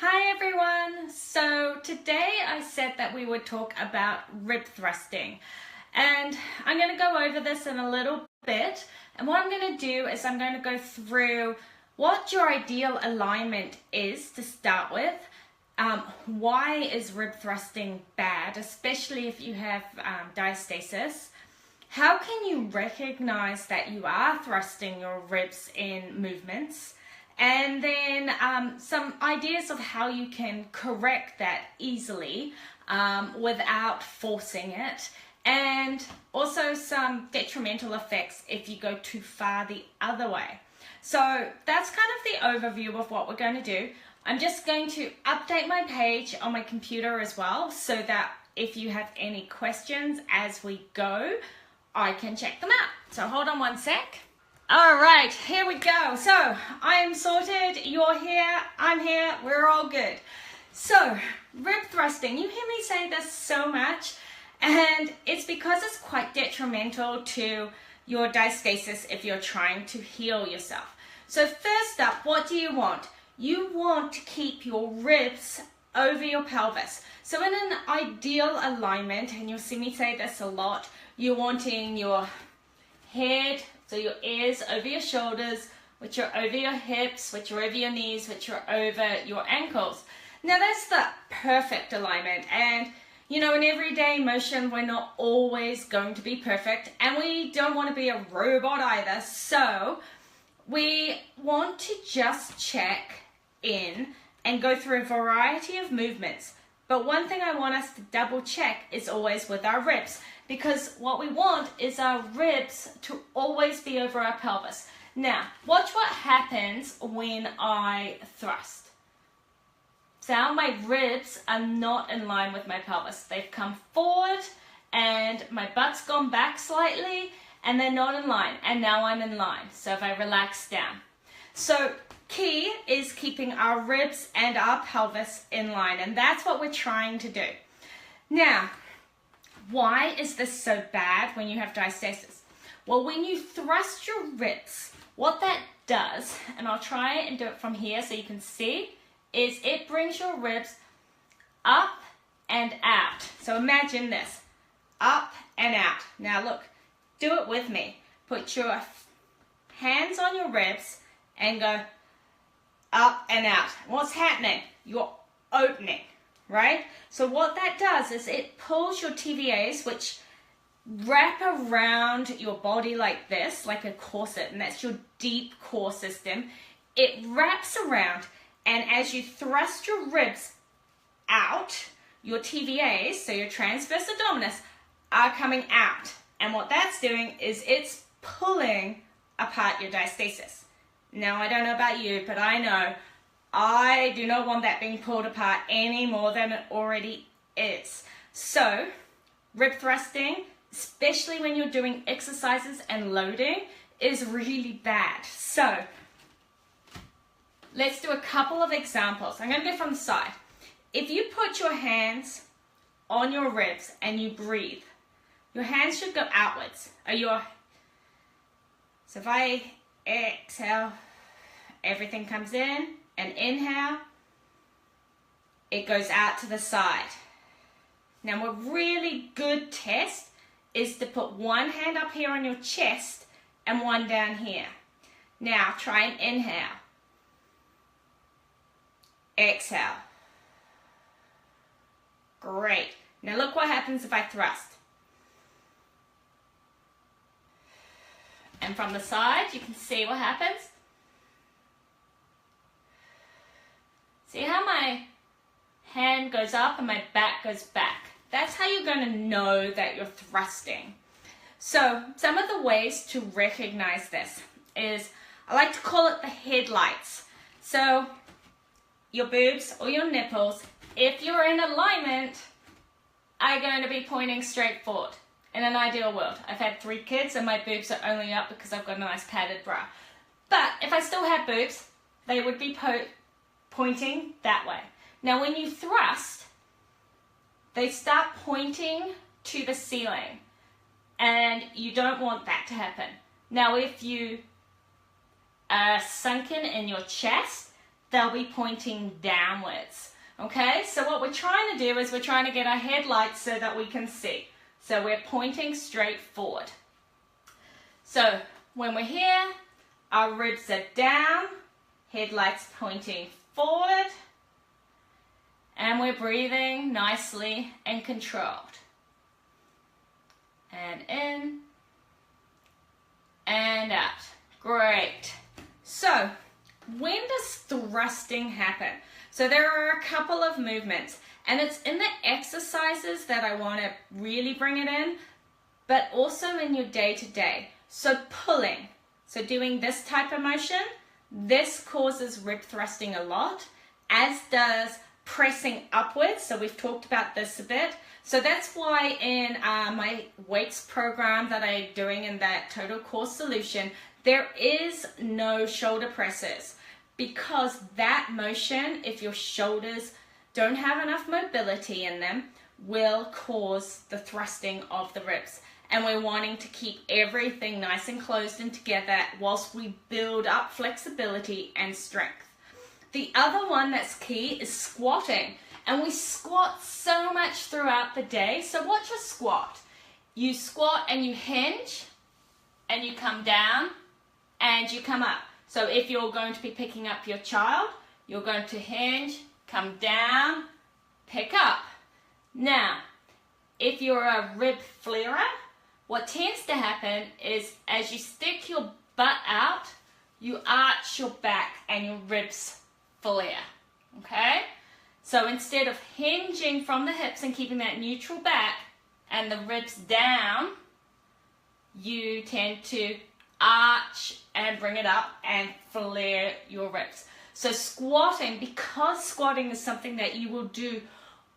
Hi everyone! So today I said that we would talk about rib thrusting, and I'm going to go over this in a little bit, and what I'm going to do is I'm going to go through what your ideal alignment is to start with. Why is rib thrusting bad, especially if you have diastasis? How can you recognize that you are thrusting your ribs in movements? And then some ideas of how you can correct that easily without forcing it. And also some detrimental effects if you go too far the other way. So that's kind of the overview of what we're going to do. I'm just going to update my page on my computer as well, so that if you have any questions as we go, I can check them out. So hold on one sec. All right, here we go. So I'm sorted, you're here, I'm here, we're all good. So rib thrusting, you hear me say this so much, and it's because it's quite detrimental to your diastasis if you're trying to heal yourself. So first up, what do you want? You want to keep your ribs over your pelvis. So in an ideal alignment, and you'll see me say this a lot, you're wanting your head, so your ears over your shoulders, which are over your hips, which are over your knees, which are over your ankles. Now that's the perfect alignment, and you know, in everyday motion we're not always going to be perfect, and we don't want to be a robot either, so we want to just check in and go through a variety of movements. But one thing I want us to double check is always with our ribs, because what we want is our ribs to always be over our pelvis. Now, watch what happens when I thrust. So my ribs are not in line with my pelvis. They've come forward and my butt's gone back slightly and they're not in line. And now I'm in line. So if I relax down. So key is keeping our ribs and our pelvis in line, and that's what we're trying to do. Now, why is this so bad when you have diastasis? Well, when you thrust your ribs, what that does, and I'll try and do it from here so you can see, is it brings your ribs up and out. So imagine this, up and out. Now look, do it with me. Put your hands on your ribs and go up and out. What's happening? You're opening, right? So what that does is it pulls your TVAs, which wrap around your body like this, like a corset, and that's your deep core system. It wraps around, and as you thrust your ribs out, your TVAs, so your transverse abdominis, are coming out. And what that's doing is it's pulling apart your diastasis. Now, I don't know about you, but I know I do not want that being pulled apart any more than it already is. So, rib thrusting, especially when you're doing exercises and loading, is really bad. So, let's do a couple of examples. I'm going to go from the side. If you put your hands on your ribs and you breathe, your hands should go outwards. So if I exhale, everything comes in, and inhale, it goes out to the side. Now, a really good test is to put one hand up here on your chest and one down here. Now, try and inhale. Exhale. Great. Now, look what happens if I thrust. And from the side, you can see what happens. See how my hand goes up and my back goes back? That's how you're going to know that you're thrusting. So some of the ways to recognize this is, I like to call it the headlights. So your boobs or your nipples, if you're in alignment, are going to be pointing straight forward. In an ideal world. I've had 3 kids and my boobs are only up because I've got a nice padded bra. But if I still had boobs, they would be pointing that way. Now when you thrust, they start pointing to the ceiling, and you don't want that to happen. Now if you are sunken in your chest, they'll be pointing downwards. Okay, so what we're trying to do is we're trying to get our headlights so that we can see. So we're pointing straight forward. So when we're here, our ribs are down, headlights pointing forward, and we're breathing nicely and controlled. And in, and out. Great. So when does thrusting happen? So there are a couple of movements, and it's in the exercises that I want to really bring it in, but also in your day-to-day. So pulling, so doing this type of motion, this causes rib thrusting a lot, as does pressing upwards. So we've talked about this a bit. So that's why in my weights program that I'm doing in that Total Core Solution, there is no shoulder presses, because that motion, if your shoulders don't have enough mobility in them, will cause the thrusting of the ribs. And we're wanting to keep everything nice and closed and together whilst we build up flexibility and strength. The other one that's key is squatting. And we squat so much throughout the day. So watch a squat. You squat and you hinge, and you come down, and you come up. So if you're going to be picking up your child, you're going to hinge, come down, pick up. Now, if you're a rib flarer, what tends to happen is as you stick your butt out, you arch your back and your ribs flare, okay? So instead of hinging from the hips and keeping that neutral back and the ribs down, you tend to arch and bring it up and flare your ribs. So squatting, because squatting is something that you will do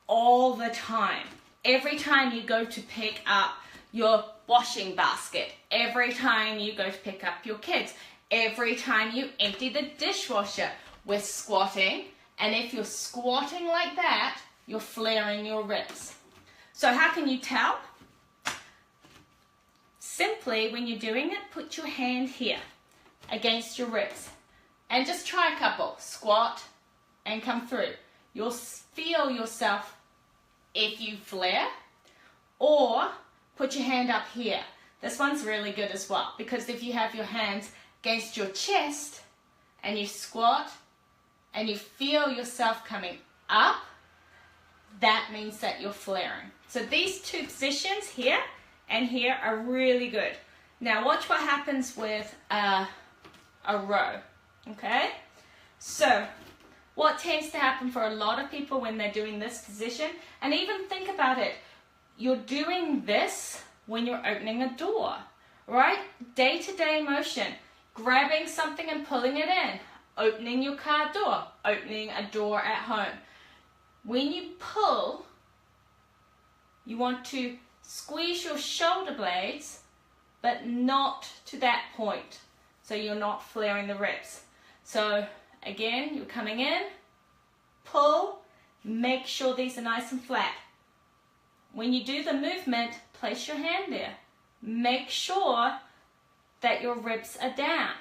all the time. Every time you go to pick up your washing basket, every time you go to pick up your kids, every time you empty the dishwasher, we're squatting. And if you're squatting like that, you're flaring your ribs. So how can you tell? Simply, when you're doing it, put your hand here against your ribs. And just try a couple. Squat and come through. You'll feel yourself if you flare. Or put your hand up here. This one's really good as well, because if you have your hands against your chest and you squat and you feel yourself coming up, that means that you're flaring. So these two positions, here and here, are really good. Now watch what happens with a row, okay? So what tends to happen for a lot of people when they're doing this position, and even think about it, you're doing this when you're opening a door, right? Day-to-day motion, grabbing something and pulling it in, opening your car door, opening a door at home. When you pull, you want to squeeze your shoulder blades, but not to that point, so you're not flaring the ribs. So again, you're coming in, pull, make sure these are nice and flat. When you do the movement, place your hand there. Make sure that your ribs are down.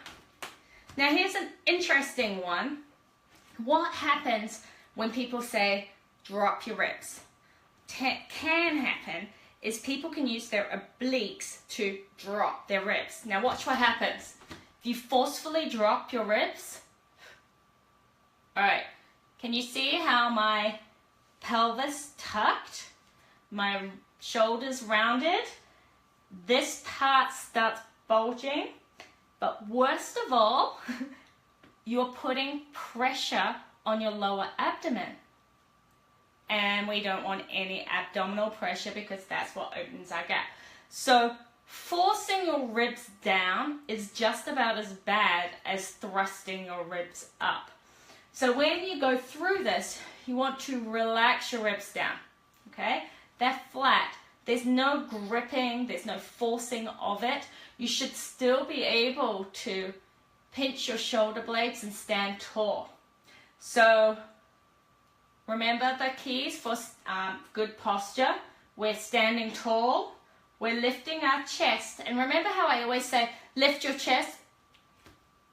Now here's an interesting one. What happens when people say, drop your ribs? Can happen is people can use their obliques to drop their ribs. Now watch what happens. If you forcefully drop your ribs, all right, can you see how my pelvis tucked? My shoulders rounded, this part starts bulging, but worst of all, you're putting pressure on your lower abdomen. And we don't want any abdominal pressure, because that's what opens our gap. So forcing your ribs down is just about as bad as thrusting your ribs up. So when you go through this, you want to relax your ribs down, okay? They're flat. There's no gripping, there's no forcing of it. You should still be able to pinch your shoulder blades and stand tall. So remember the keys for good posture. We're standing tall, we're lifting our chest, and remember how I always say, lift your chest,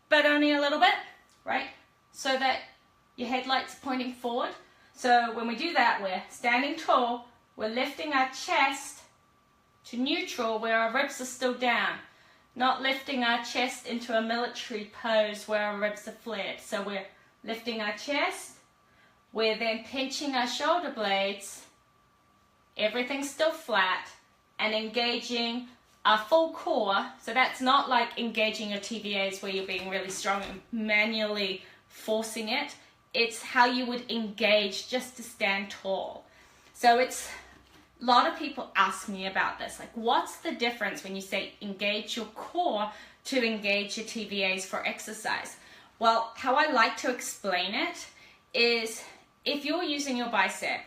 but only a little bit, right? So that your headlights pointing forward. So when we do that, we're standing tall, we're lifting our chest to neutral where our ribs are still down, not lifting our chest into a military pose where our ribs are flared. So we're lifting our chest, we're then pinching our shoulder blades, everything's still flat, and engaging our full core. So that's not like engaging your TVAs where you're being really strong and manually forcing it. It's how you would engage just to stand tall. So it's, a lot of people ask me about this, like what's the difference when you say engage your core to engage your TVAs for exercise? Well, how I like to explain it is if you're using your bicep,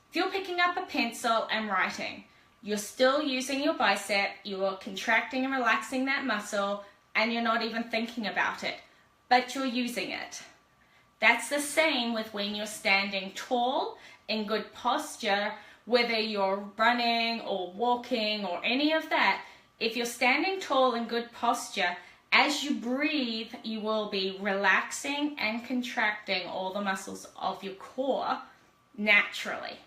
if you're picking up a pencil and writing, you're still using your bicep, you are contracting and relaxing that muscle, and you're not even thinking about it, but you're using it. That's the same with when you're standing tall in good posture, whether you're running or walking or any of that. If you're standing tall in good posture, as you breathe, you will be relaxing and contracting all the muscles of your core naturally,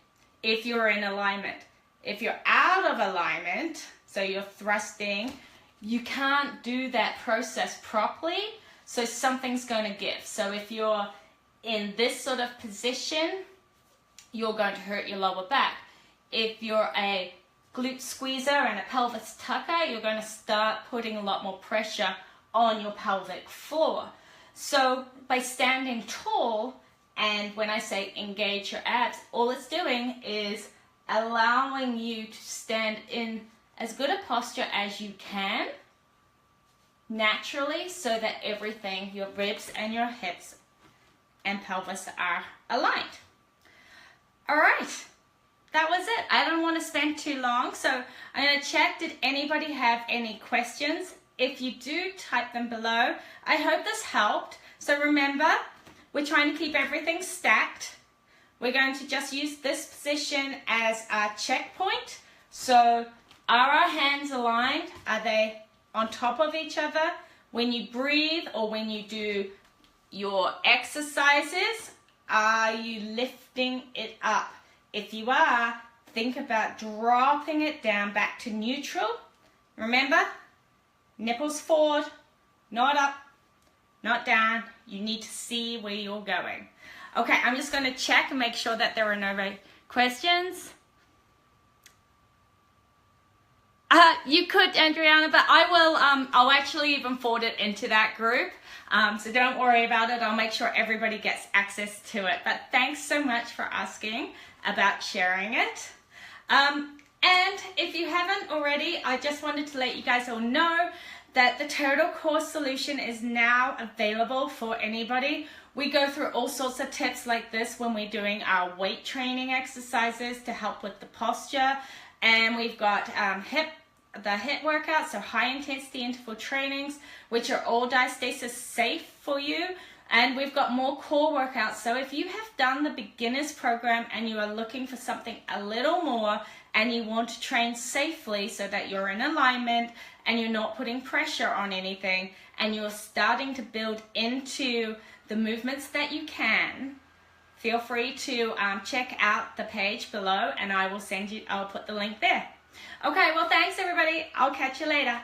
if you're in alignment. If you're out of alignment, so you're thrusting, you can't do that process properly, so something's going to give. So if you're in this sort of position, you're going to hurt your lower back. If you're a glute squeezer and a pelvis tucker, you're going to start putting a lot more pressure on your pelvic floor. So by standing tall, and when I say engage your abs, all it's doing is allowing you to stand in as good a posture as you can naturally, so that everything, your ribs and your hips and pelvis are aligned. All right, that was it. I don't want to spend too long, so I'm going to check, did anybody have any questions? If you do, type them below. I hope this helped. So remember, we're trying to keep everything stacked. We're going to just use this position as our checkpoint. So are our hands aligned? Are they on top of each other? When you breathe or when you do your exercises, are you lifting it up? If you are, think about dropping it down back to neutral. Remember, nipples forward, not up, not down. You need to see where you're going. Okay, I'm just going to check and make sure that there are no questions. You could, Adriana, but I will, I'll actually even forward it into that group. So don't worry about it. I'll make sure everybody gets access to it. But thanks so much for asking about sharing it. And if you haven't already, I just wanted to let you guys all know that the Total Core Solution is now available for anybody. We go through all sorts of tips like this when we're doing our weight training exercises to help with the posture. And we've got the HIIT workouts, so high intensity interval trainings, which are all diastasis safe for you. And we've got more core workouts. So if you have done the beginners program and you are looking for something a little more and you want to train safely so that you're in alignment and you're not putting pressure on anything and you're starting to build into the movements that you can, feel free to check out the page below and I'll put the link there. Okay, well, thanks everybody. I'll catch you later.